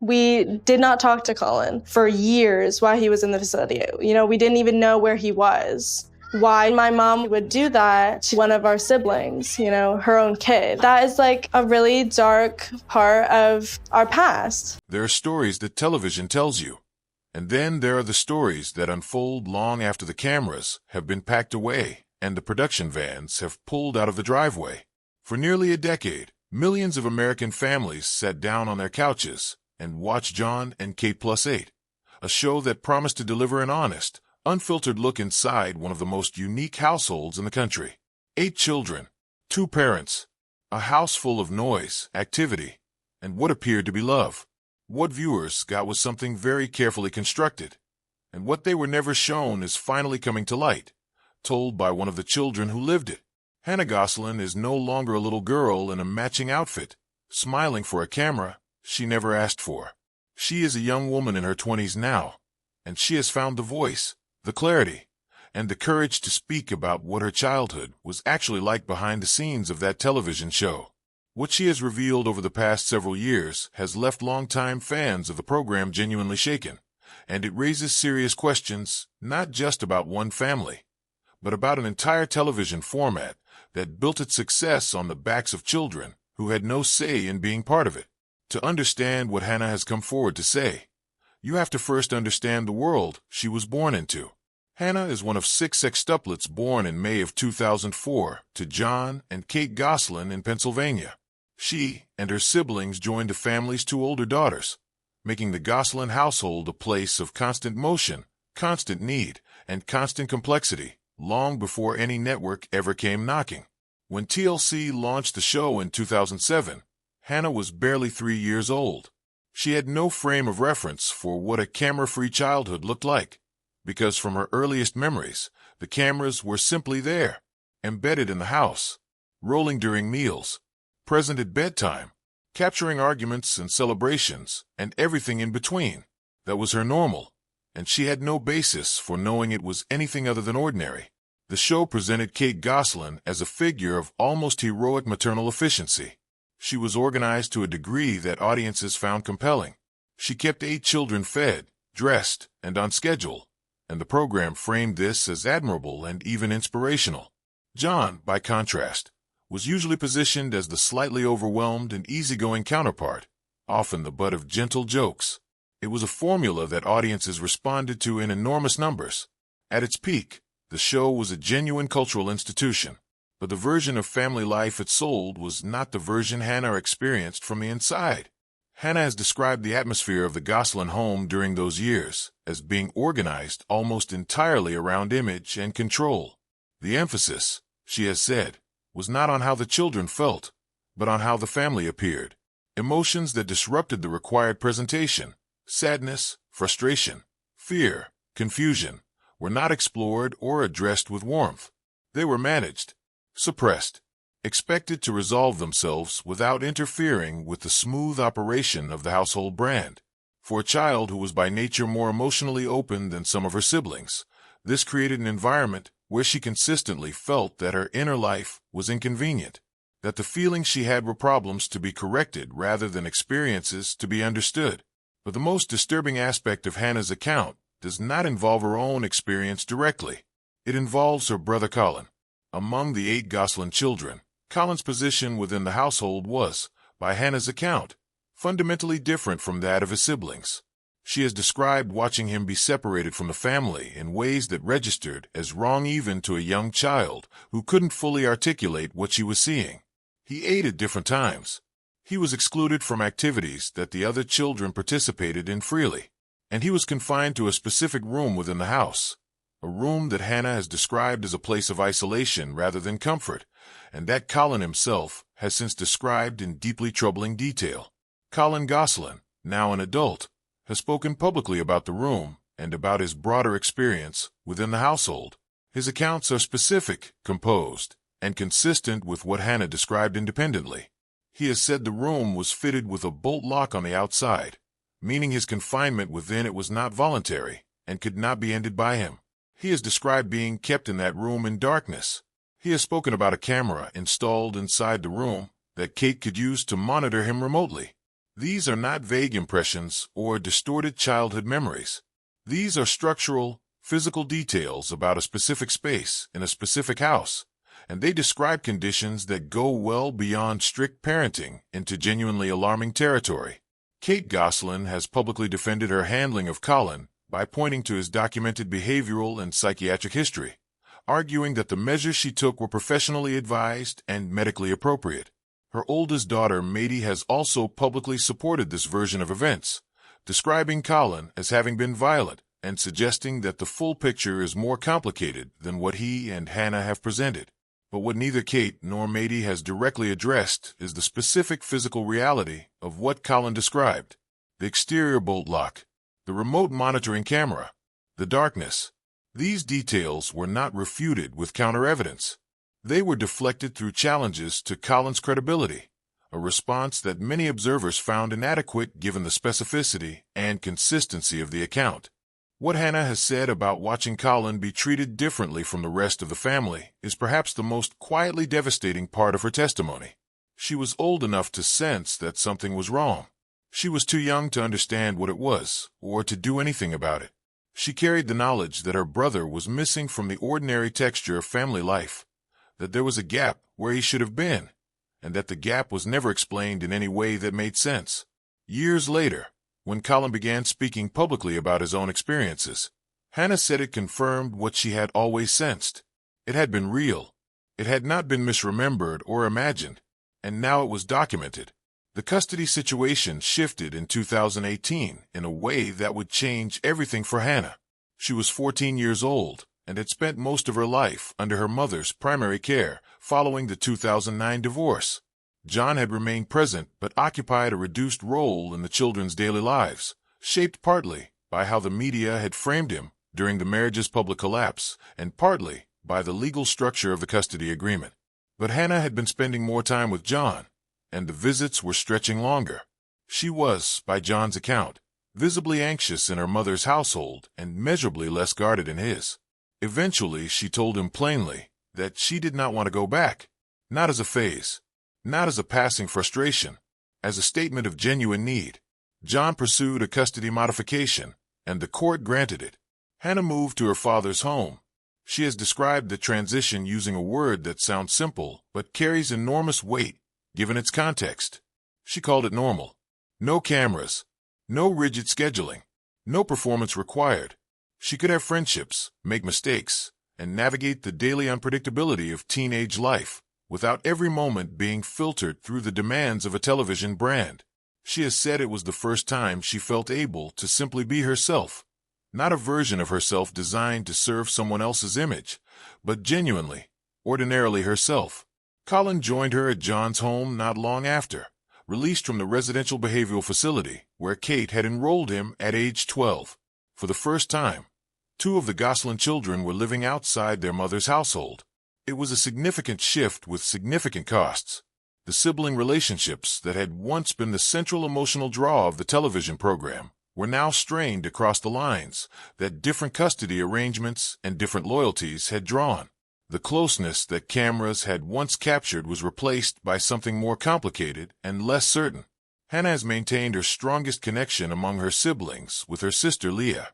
We did not talk to Colin for years while he was in the facility. We didn't even know where he was. Why my mom would do that to one of our siblings, her own kid. That is like a really dark part of our past. There are stories that television tells you, and then there are the stories that unfold long after the cameras have been packed away and the production vans have pulled out of the driveway. For nearly a decade, millions of American families sat down on their couches and watched John and Kate Plus 8, a show that promised to deliver an honest, unfiltered look inside one of the most unique households in the country. 8 children, 2 parents, a house full of noise, activity, and what appeared to be love. What viewers got was something very carefully constructed, and what they were never shown is finally coming to light, told by one of the children who lived it. Hannah Gosselin is no longer a little girl in a matching outfit, smiling for a camera she never asked for. She is a young woman in her 20s now, and she has found the voice, the clarity, and the courage to speak about what her childhood was actually like behind the scenes of that television show. What she has revealed over the past several years has left longtime fans of the program genuinely shaken, and it raises serious questions not just about one family, but about an entire television format that built its success on the backs of children who had no say in being part of it. To understand what Hannah has come forward to say, you have to first understand the world she was born into. Hannah is one of 6 sextuplets born in May of 2004 to John and Kate Gosselin in Pennsylvania. She and her siblings joined a family's 2 older daughters, making the Gosselin household a place of constant motion, constant need, and constant complexity, long before any network ever came knocking. When TLC launched the show in 2007, Hannah was barely 3 years old. She had no frame of reference for what a camera-free childhood looked like, because from her earliest memories, the cameras were simply there, embedded in the house, rolling during meals, present at bedtime, capturing arguments and celebrations, and everything in between. That was her normal, and she had no basis for knowing it was anything other than ordinary. The show presented Kate Gosselin as a figure of almost heroic maternal efficiency. She was organized to a degree that audiences found compelling. She kept 8 children fed, dressed, and on schedule, and the program framed this as admirable and even inspirational. John, by contrast, was usually positioned as the slightly overwhelmed and easygoing counterpart, often the butt of gentle jokes. It was a formula that audiences responded to in enormous numbers. At its peak, the show was a genuine cultural institution. But the version of family life it sold was not the version Hannah experienced from the inside. Hannah has described the atmosphere of the Gosselin home during those years as being organized almost entirely around image and control. The emphasis, she has said, was not on how the children felt, but on how the family appeared. Emotions that disrupted the required presentation, sadness, frustration, fear, confusion, were not explored or addressed with warmth. They were managed, suppressed, expected to resolve themselves without interfering with the smooth operation of the household brand. For a child who was by nature more emotionally open than some of her siblings, this created an environment where she consistently felt that her inner life was inconvenient, that the feelings she had were problems to be corrected rather than experiences to be understood. But the most disturbing aspect of Hannah's account does not involve her own experience directly. It involves her brother Colin. Among the 8 Gosselin children, Colin's position within the household was, by Hannah's account, fundamentally different from that of his siblings. She has described watching him be separated from the family in ways that registered as wrong even to a young child who couldn't fully articulate what she was seeing. He ate at different times. He was excluded from activities that the other children participated in freely, and he was confined to a specific room within the house. A room that Hannah has described as a place of isolation rather than comfort, and that Colin himself has since described in deeply troubling detail. Colin Gosselin, now an adult, has spoken publicly about the room and about his broader experience within the household. His accounts are specific, composed, and consistent with what Hannah described independently. He has said the room was fitted with a bolt lock on the outside, meaning his confinement within it was not voluntary and could not be ended by him. He has described being kept in that room in darkness. He has spoken about a camera installed inside the room that Kate could use to monitor him remotely. These are not vague impressions or distorted childhood memories. These are structural, physical details about a specific space in a specific house, and they describe conditions that go well beyond strict parenting into genuinely alarming territory. Kate Gosselin has publicly defended her handling of Colin by pointing to his documented behavioral and psychiatric history, arguing that the measures she took were professionally advised and medically appropriate. Her oldest daughter, Maddie, has also publicly supported this version of events, describing Colin as having been violent and suggesting that the full picture is more complicated than what he and Hannah have presented. But what neither Kate nor Maddie has directly addressed is the specific physical reality of what Colin described: the exterior bolt lock, the remote monitoring camera, the darkness. These details were not refuted with counter-evidence. They were deflected through challenges to Colin's credibility, a response that many observers found inadequate given the specificity and consistency of the account. What Hannah has said about watching Colin be treated differently from the rest of the family is perhaps the most quietly devastating part of her testimony. She was old enough to sense that something was wrong. She was too young to understand what it was, or to do anything about it. She carried the knowledge that her brother was missing from the ordinary texture of family life, that there was a gap where he should have been, and that the gap was never explained in any way that made sense. Years later, when Colin began speaking publicly about his own experiences, Hannah said it confirmed what she had always sensed. It had been real. It had not been misremembered or imagined, and now it was documented. The custody situation shifted in 2018 in a way that would change everything for Hannah. She was 14 years old and had spent most of her life under her mother's primary care following the 2009 divorce. John had remained present but occupied a reduced role in the children's daily lives, shaped partly by how the media had framed him during the marriage's public collapse and partly by the legal structure of the custody agreement. But Hannah had been spending more time with John, and the visits were stretching longer. She was, by John's account, visibly anxious in her mother's household and measurably less guarded in his. Eventually, she told him plainly that she did not want to go back, not as a phase, not as a passing frustration, as a statement of genuine need. John pursued a custody modification, and the court granted it. Hannah moved to her father's home. She has described the transition using a word that sounds simple but carries enormous weight given its context. She called it normal. No cameras, no rigid scheduling, no performance required. She could have friendships, make mistakes, and navigate the daily unpredictability of teenage life without every moment being filtered through the demands of a television brand. She has said it was the first time she felt able to simply be herself, not a version of herself designed to serve someone else's image, but genuinely, ordinarily herself. Colin joined her at John's home not long after, released from the residential behavioral facility where Kate had enrolled him at age 12. For the first time, two of the Gosselin children were living outside their mother's household. It was a significant shift with significant costs. The sibling relationships that had once been the central emotional draw of the television program were now strained across the lines that different custody arrangements and different loyalties had drawn. The closeness that cameras had once captured was replaced by something more complicated and less certain. Hannah has maintained her strongest connection among her siblings with her sister Leah,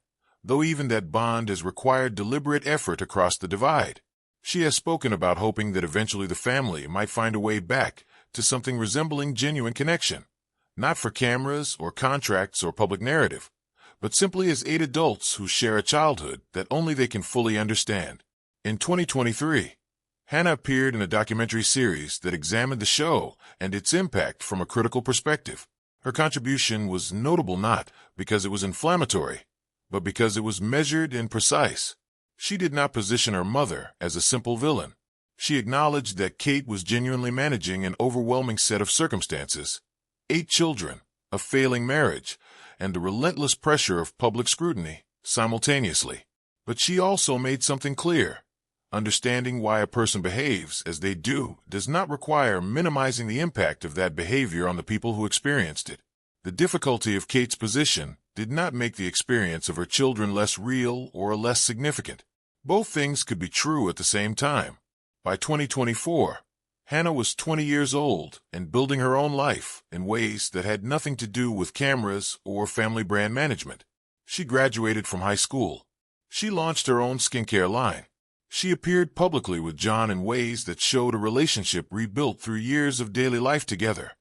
though even that bond has required deliberate effort across the divide. She has spoken about hoping that eventually the family might find a way back to something resembling genuine connection, not for cameras or contracts or public narrative, but simply as 8 adults who share a childhood that only they can fully understand. In 2023, Hannah appeared in a documentary series that examined the show and its impact from a critical perspective. Her contribution was notable not because it was inflammatory, but because it was measured and precise. She did not position her mother as a simple villain. She acknowledged that Kate was genuinely managing an overwhelming set of circumstances: 8 children, a failing marriage, and the relentless pressure of public scrutiny simultaneously. But she also made something clear. Understanding why a person behaves as they do does not require minimizing the impact of that behavior on the people who experienced it. The difficulty of Kate's position did not make the experience of her children less real or less significant. Both things could be true at the same time. By 2024, Hannah was 20 years old and building her own life in ways that had nothing to do with cameras or family brand management. She graduated from high school. She launched her own skincare line. She appeared publicly with John in ways that showed a relationship rebuilt through years of daily life together.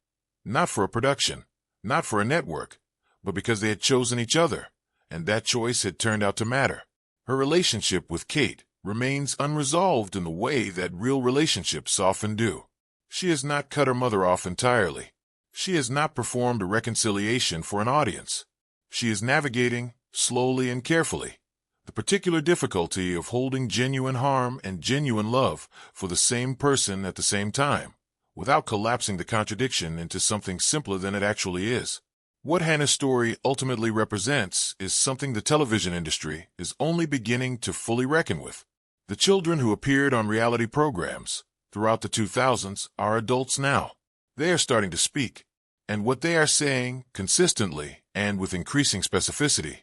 Not for a production, not for a network, but because they had chosen each other, and that choice had turned out to matter. Her relationship with Kate remains unresolved in the way that real relationships often do. She has not cut her mother off entirely. She has not performed a reconciliation for an audience. She is navigating, slowly and carefully, the particular difficulty of holding genuine harm and genuine love for the same person at the same time, without collapsing the contradiction into something simpler than it actually is. What Hannah's story ultimately represents is something the television industry is only beginning to fully reckon with. The children who appeared on reality programs throughout the 2000s are adults now. They are starting to speak, and what they are saying consistently and with increasing specificity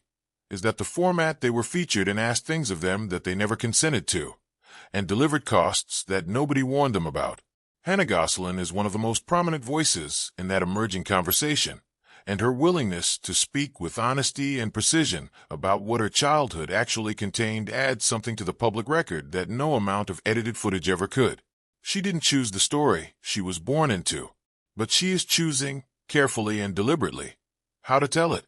is that the format they were featured in asked things of them that they never consented to, and delivered costs that nobody warned them about. Hannah Gosselin is one of the most prominent voices in that emerging conversation, and her willingness to speak with honesty and precision about what her childhood actually contained adds something to the public record that no amount of edited footage ever could. She didn't choose the story she was born into, but she is choosing, carefully and deliberately, how to tell it.